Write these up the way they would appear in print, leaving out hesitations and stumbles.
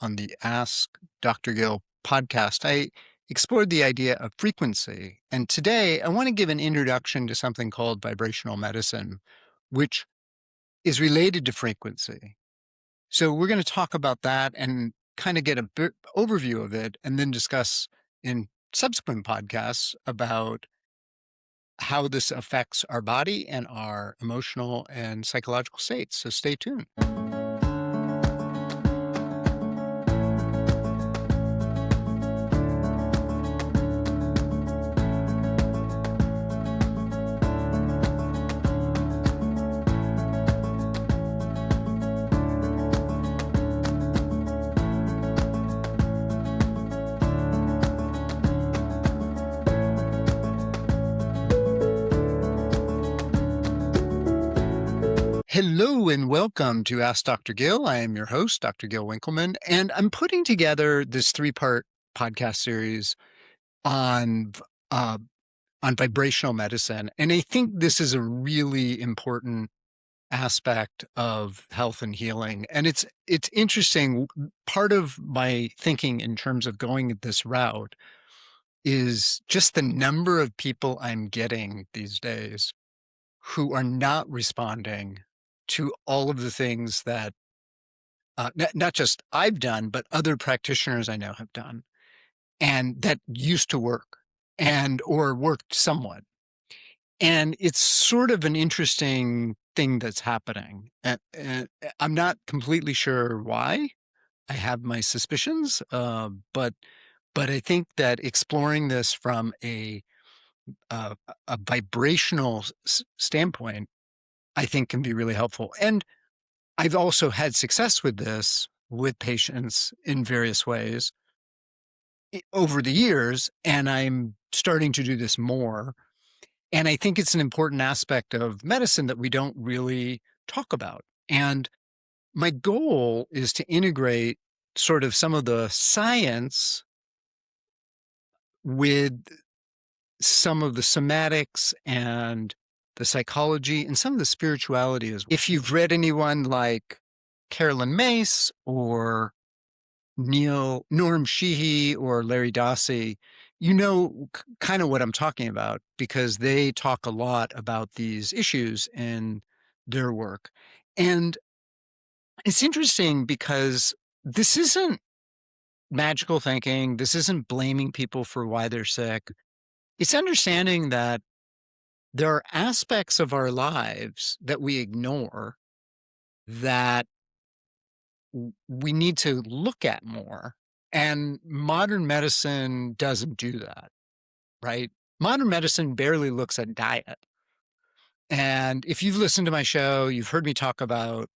on the Ask Dr. Gil podcast, I explored the idea of frequency. And today I want to give an introduction to something called vibrational medicine, which is related to frequency. So we're going to talk about that and kind of get a bit overview of it and then discuss in subsequent podcasts about how this affects our body and our emotional and psychological states. So stay tuned. Hello and welcome to Ask Dr. Gil. I am your host, Dr. Gil Winkelman, and I'm putting together this three-part podcast series on uh, on vibrational medicine. And I think this is a really important aspect of health and healing. And it's interesting. Part of my thinking in terms of going this route is just the number of people I'm getting these days who are not responding to all of the things that not just I've done, but other practitioners I know have done, and that used to work and or worked somewhat. And it's sort of an interesting thing that's happening. And I'm not completely sure why. I have my suspicions, but I think that exploring this from uh, a vibrational standpoint, I think can be really helpful. And I've also had success with this with patients in various ways over the years, and I'm starting to do this more. And I think it's an important aspect of medicine that we don't really talk about. And my goal is to integrate sort of some of the science with some of the somatics and the psychology and some of the spirituality as well. If you've read anyone like Carolyn Mace or Norm Sheehy or Larry Dossey, you know kind of what I'm talking about because they talk a lot about these issues in their work. And it's interesting because this isn't magical thinking. This isn't blaming people for why they're sick. It's understanding that there are aspects of our lives that we ignore that we need to look at more. And modern medicine doesn't do that, right? Modern medicine barely looks at diet. And if you've listened to my show, you've heard me talk about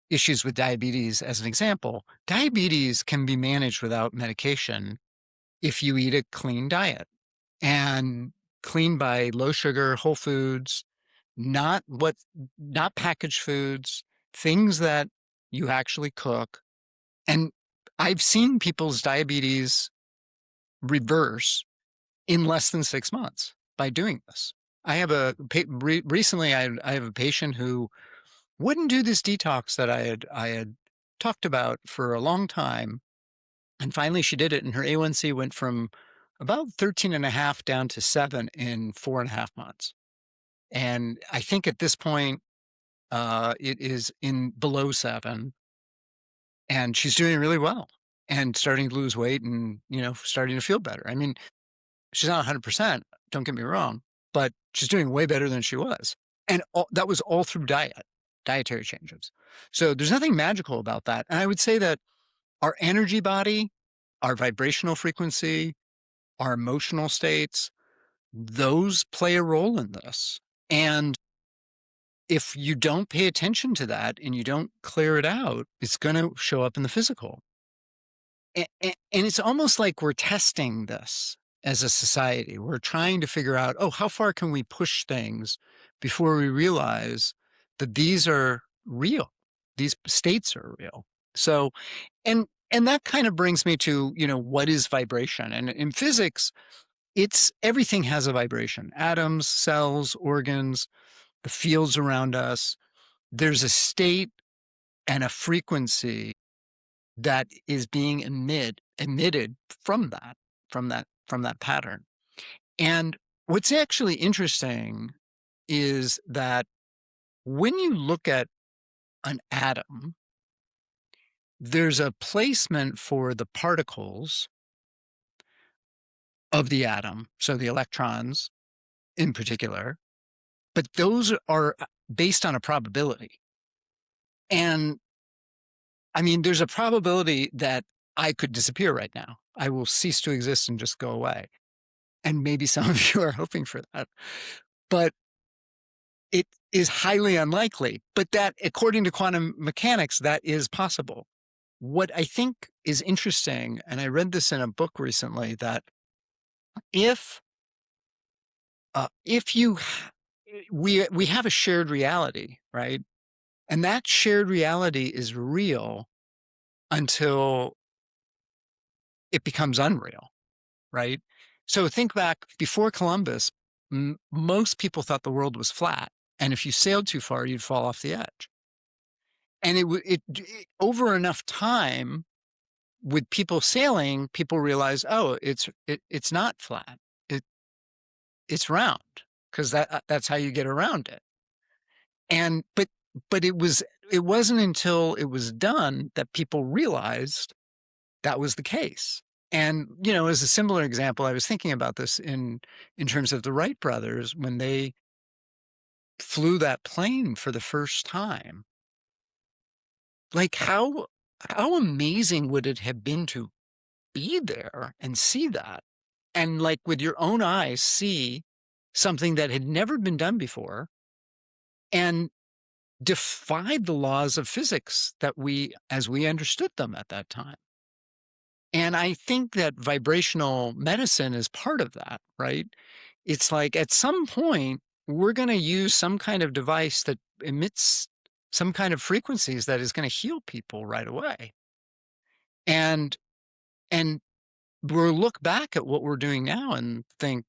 issues with diabetes as an example. Diabetes can be managed without medication if you eat a clean diet and clean by low sugar, whole foods, not packaged foods, things that you actually cook. And I've seen people's diabetes reverse in less than 6 months by doing this. I have recently I have a patient who wouldn't do this detox that I had talked about for a long time. And finally she did it, and her A1C went from about 13.5 down to 7 in 4.5 months. And I think at this point, it is in below 7, and she's doing really well and starting to lose weight and, starting to feel better. I mean, she's not 100%, don't get me wrong, but she's doing way better than she was. And that was all through dietary changes. So there's nothing magical about that. And I would say that our energy body, our vibrational frequency, our emotional states, those play a role in this. And if you don't pay attention to that and you don't clear it out, it's going to show up in the physical. And it's almost like we're testing this as a society. We're trying to figure out, how far can we push things before we realize that these are real? These states are real. So, and that kind of brings me to, what is vibration? And in physics, it's everything has a vibration. Atoms, cells, organs, the fields around us. There's a state and a frequency that is being emitted from that pattern. And what's actually interesting is that when you look at an atom, there's a placement for the particles of the atom, so the electrons in particular, but those are based on a probability. And I mean, there's a probability that I could disappear right now. I will cease to exist and just go away. And maybe some of you are hoping for that. But it is highly unlikely. But that, according to quantum mechanics, that is possible. What I think is interesting, and I read this in a book recently, that if you we have a shared reality, right? And that shared reality is real until it becomes unreal, right? So think back before Columbus, most people thought the world was flat, and if you sailed too far, you'd fall off the edge. And over enough time with people sailing, people realized, oh, it's not flat. It it's round because that's how you get around it. And but it wasn't until it was done that people realized that was the case. And, as a similar example, I was thinking about this in terms of the Wright brothers when they flew that plane for the first time. Like how amazing would it have been to be there and see that? And like with your own eyes see something that had never been done before and defied the laws of physics as we understood them at that time. And I think that vibrational medicine is part of that, right? It's like at some point, we're going to use some kind of device that emits some kind of frequencies that is going to heal people right away. And and we'll look back at what we're doing now and think,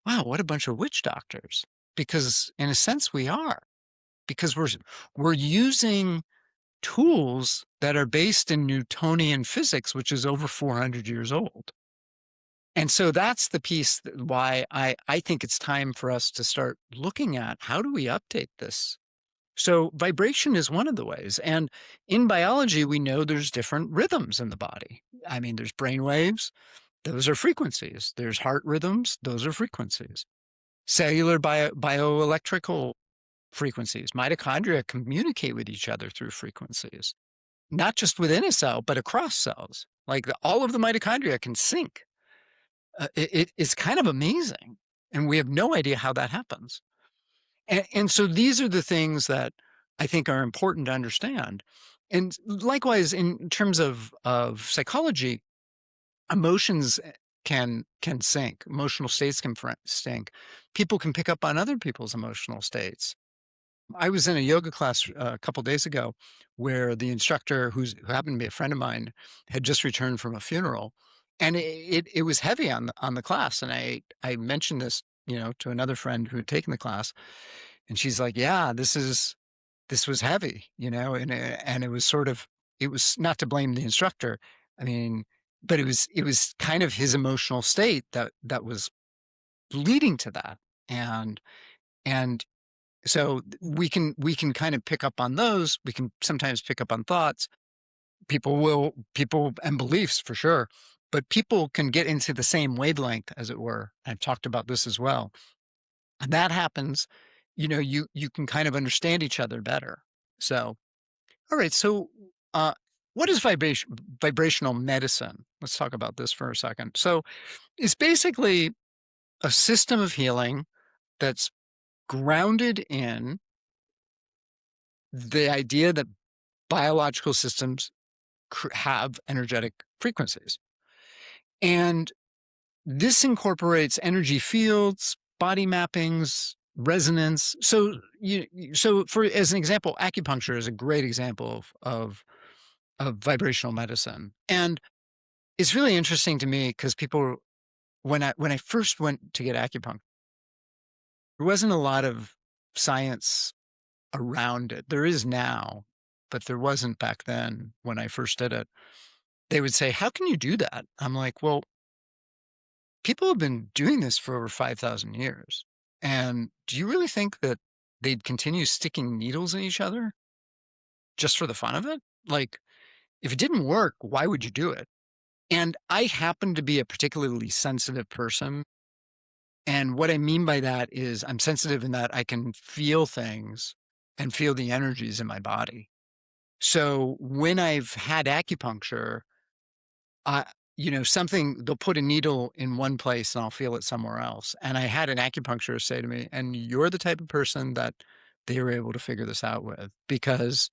wow, what a bunch of witch doctors. Because in a sense we are, because we're using tools that are based in Newtonian physics, which is over 400 years old. And so that's the piece why I think it's time for us to start looking at how do we update this? So vibration is one of the ways. And in biology, we know there's different rhythms in the body. I mean, there's brain waves, those are frequencies. There's heart rhythms, those are frequencies. Cellular bioelectrical frequencies. Mitochondria communicate with each other through frequencies, not just within a cell, but across cells. Like all of the mitochondria can sync. It's kind of amazing. And we have no idea how that happens. And so these are the things that I think are important to understand. And likewise, in terms of psychology, emotions can sync. Emotional states can sync. People can pick up on other people's emotional states. I was in a yoga class a couple days ago where the instructor, who happened to be a friend of mine, had just returned from a funeral, and it was heavy on the class. And I mentioned this, to another friend who had taken the class, and she's like, "Yeah, this was heavy, and it was not to blame the instructor. I mean, but it was kind of his emotional state that was leading to that, and so we can kind of pick up on those. We can sometimes pick up on thoughts. People and beliefs for sure, but people can get into the same wavelength, as it were. I've talked about this as well. And that happens, you can kind of understand each other better. So, all right. So, what is vibrational medicine? Let's talk about this for a second. So, it's basically a system of healing that's grounded in the idea that biological systems have energetic frequencies. And this incorporates energy fields, body mappings, resonance. So, for as an example, acupuncture is a great example of vibrational medicine. And it's really interesting to me because people, when I first went to get acupuncture, there wasn't a lot of science around it. There is now, but there wasn't back then when I first did it. They would say, "How can you do that?" I'm like, "Well, people have been doing this for over 5,000 years. And do you really think that they'd continue sticking needles in each other just for the fun of it? Like, if it didn't work, why would you do it?" And I happen to be a particularly sensitive person. And what I mean by that is I'm sensitive in that I can feel things and feel the energies in my body. So when I've had acupuncture, Uh, something they'll put a needle in one place and I'll feel it somewhere else. And I had an acupuncturist say to me, "And you're the type of person that they were able to figure this out with because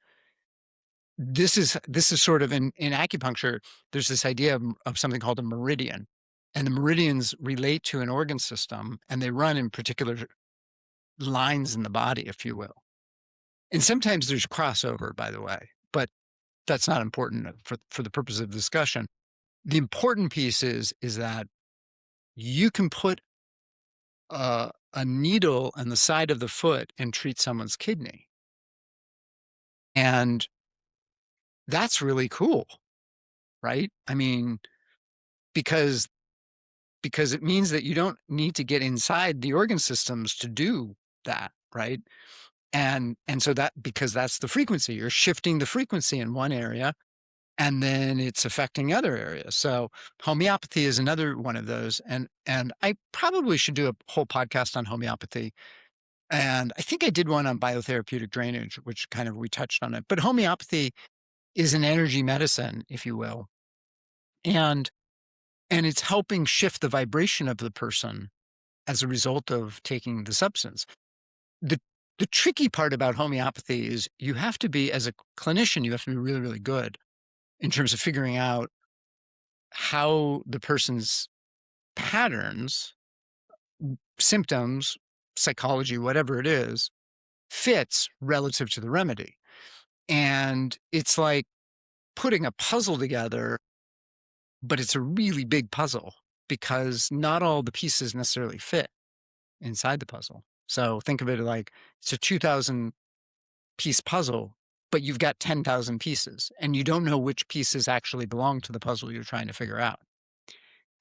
this is sort of in acupuncture, there's this idea of something called a meridian. And the meridians relate to an organ system and they run in particular lines in the body, if you will. And sometimes there's crossover, by the way, but that's not important for the purpose of discussion. The important piece is that you can put a needle on the side of the foot and treat someone's kidney, and that's really cool, right? I mean, because because it means that you don't need to get inside the organ systems to do that, right? And so that because that's the frequency, you're shifting the frequency in one area, and then it's affecting other areas. So homeopathy is another one of those, and I probably should do a whole podcast on homeopathy. And I think I did one on biotherapeutic drainage, which kind of we touched on it. But homeopathy is an energy medicine, if you will. And and it's helping shift the vibration of the person as a result of taking the substance. The the tricky part about homeopathy is you have to be, as a clinician, you have to be really, really good in terms of figuring out how the person's patterns, symptoms, psychology, whatever it is, fits relative to the remedy. And it's like putting a puzzle together, but it's a really big puzzle because not all the pieces necessarily fit inside the puzzle. So think of it like it's a 2,000 piece puzzle, but you've got 10,000 pieces and you don't know which pieces actually belong to the puzzle you're trying to figure out.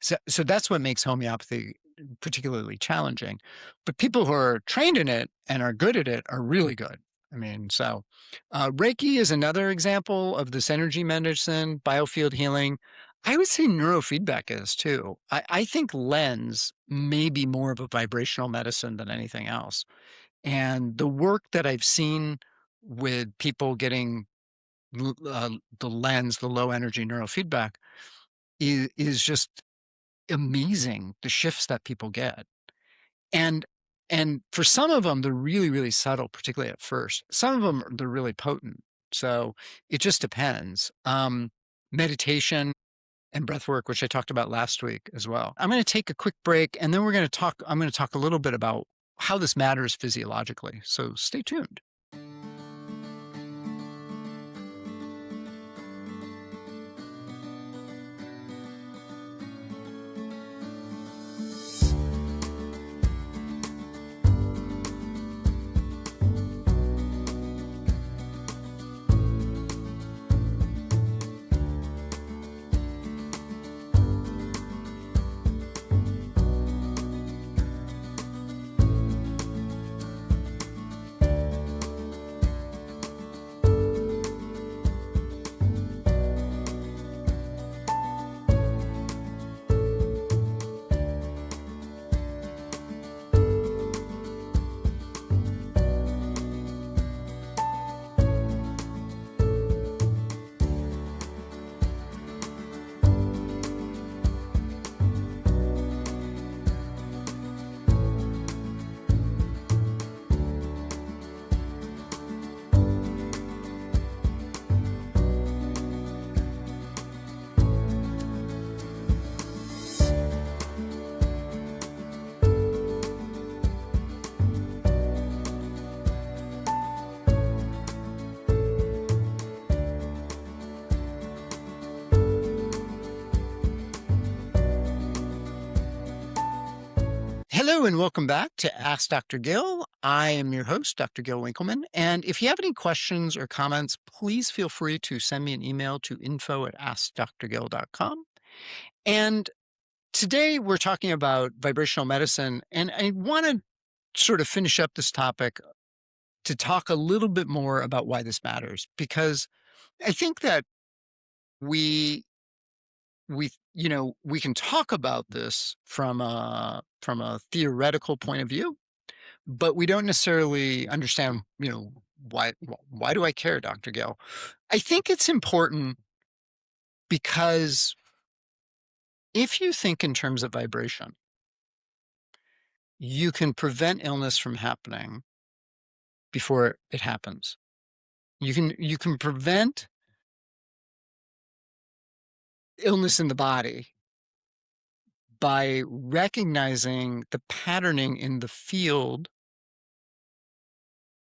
So that's what makes homeopathy particularly challenging. But people who are trained in it and are good at it are really good. I mean, so Reiki is another example of this energy medicine, biofield healing. I would say neurofeedback is too. I think lens may be more of a vibrational medicine than anything else. And the work that I've seen with people getting the lens, the low energy neurofeedback, is just amazing, the shifts that people get. And and for some of them, they're really, really subtle, particularly at first. Some of them, they're really potent. So it just depends. Meditation and breath work, which I talked about last week as well. I'm going to take a quick break and then I'm going to talk a little bit about how this matters physiologically. So stay tuned. Hello and welcome back to Ask Dr. Gil. I am your host, Dr. Gil Winkelman. And if you have any questions or comments, please feel free to send me an email to info@askdrgil.com. And today we're talking about vibrational medicine. And I want to sort of finish up this topic to talk a little bit more about why this matters, because I think that we we can talk about this from a theoretical point of view, but we don't necessarily understand, why do I care, Dr. Gill? I think it's important because if you think in terms of vibration, you can prevent illness from happening before it happens. You can prevent illness in the body by recognizing the patterning in the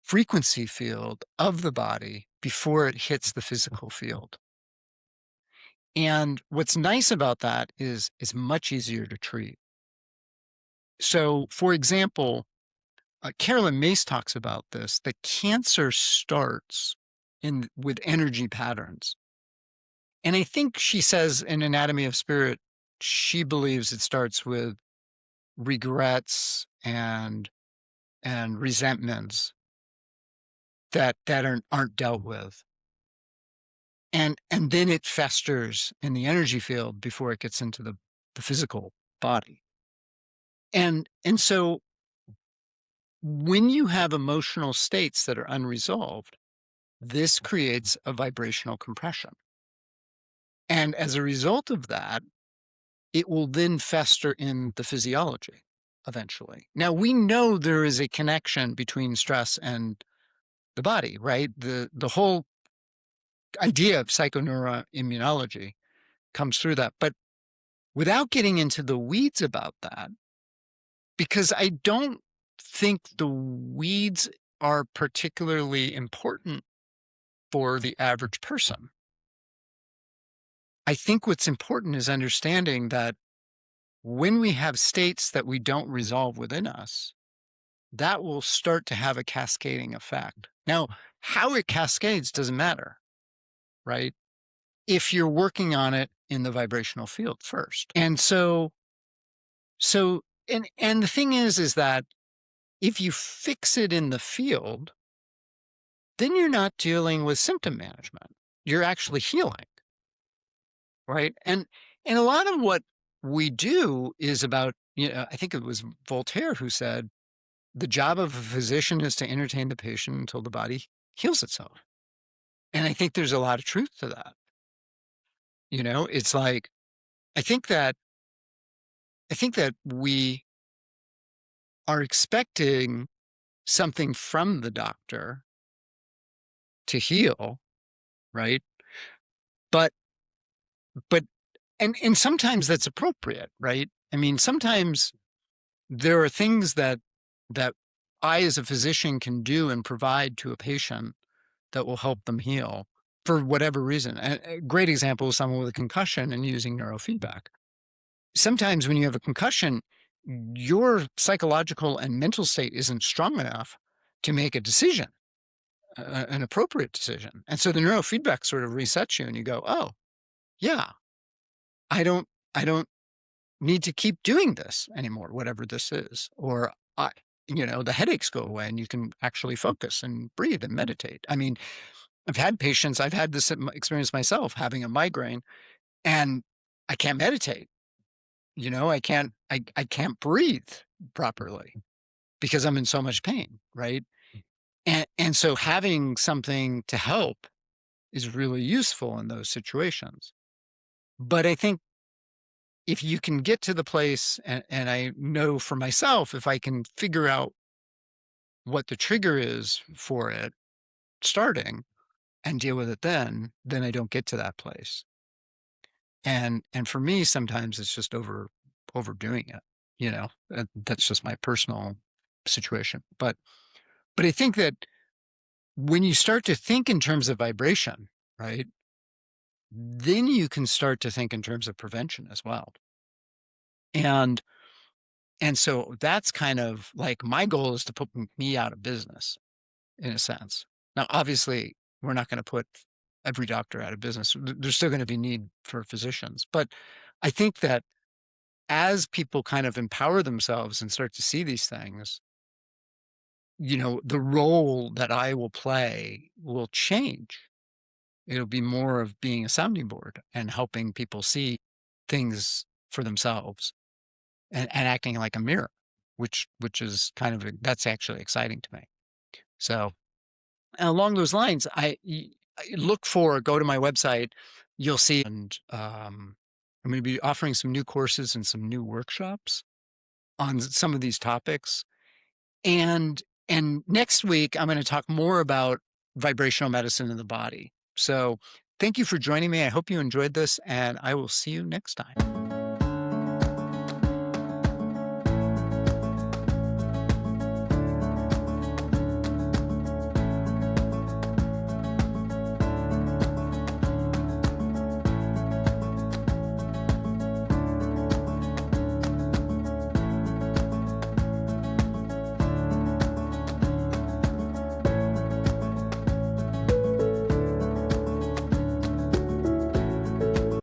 frequency field of the body before it hits the physical field. And what's nice about that is it's much easier to treat. So, for example, Carolyn Mace talks about this, that cancer starts with energy patterns. And I think she says in Anatomy of Spirit, she believes it starts with regrets and resentments that aren't dealt with. And then it festers in the energy field before it gets into the physical body. And so when you have emotional states that are unresolved, this creates a vibrational compression. And as a result of that, it will then fester in the physiology eventually. Now, we know there is a connection between stress and the body, right? The whole idea of psychoneuroimmunology comes through that. But without getting into the weeds about that, because I don't think the weeds are particularly important for the average person. I think what's important is understanding that when we have states that we don't resolve within us, that will start to have a cascading effect. Now, how it cascades doesn't matter, right? If you're working on it in the vibrational field first. And and the thing is that if you fix it in the field, then you're not dealing with symptom management. You're actually healing, right? And a lot of what we do is about, I think it was Voltaire who said, the job of a physician is to entertain the patient until the body heals itself. And I think there's a lot of truth to that. It's like, I think that we are expecting something from the doctor to heal, right? But but and sometimes that's appropriate, right? I mean, sometimes there are things that I as a physician can do and provide to a patient that will help them heal for whatever reason. A great example is someone with a concussion and using neurofeedback. Sometimes when you have a concussion, your psychological and mental state isn't strong enough to make a decision, an appropriate decision. And so the neurofeedback sort of resets you and you go, oh, yeah, I don't need to keep doing this anymore, whatever this is. Or the headaches go away and you can actually focus and breathe and meditate. I mean, I've had this experience myself, having a migraine, and I can't meditate. I can't breathe properly because I'm in so much pain, right? And so having something to help is really useful in those situations. But I think if you can get to the place, and I know for myself, if I can figure out what the trigger is for it starting and deal with it then I don't get to that place. And for me, sometimes it's just overdoing it. That's just my personal situation. But I think that when you start to think in terms of vibration, right, then you can start to think in terms of prevention as well. And And so that's kind of like my goal is to put me out of business in a sense. Now, obviously, we're not going to put every doctor out of business. There's still going to be need for physicians. But I think that as people kind of empower themselves and start to see these things, the role that I will play will change. It'll be more of being a sounding board and helping people see things for themselves and acting like a mirror, which is kind of that's actually exciting to me. So and along those lines, I go to my website, you'll see, and I'm going to be offering some new courses and some new workshops on some of these topics. And next week, I'm going to talk more about vibrational medicine in the body. So thank you for joining me. I hope you enjoyed this, and I will see you next time.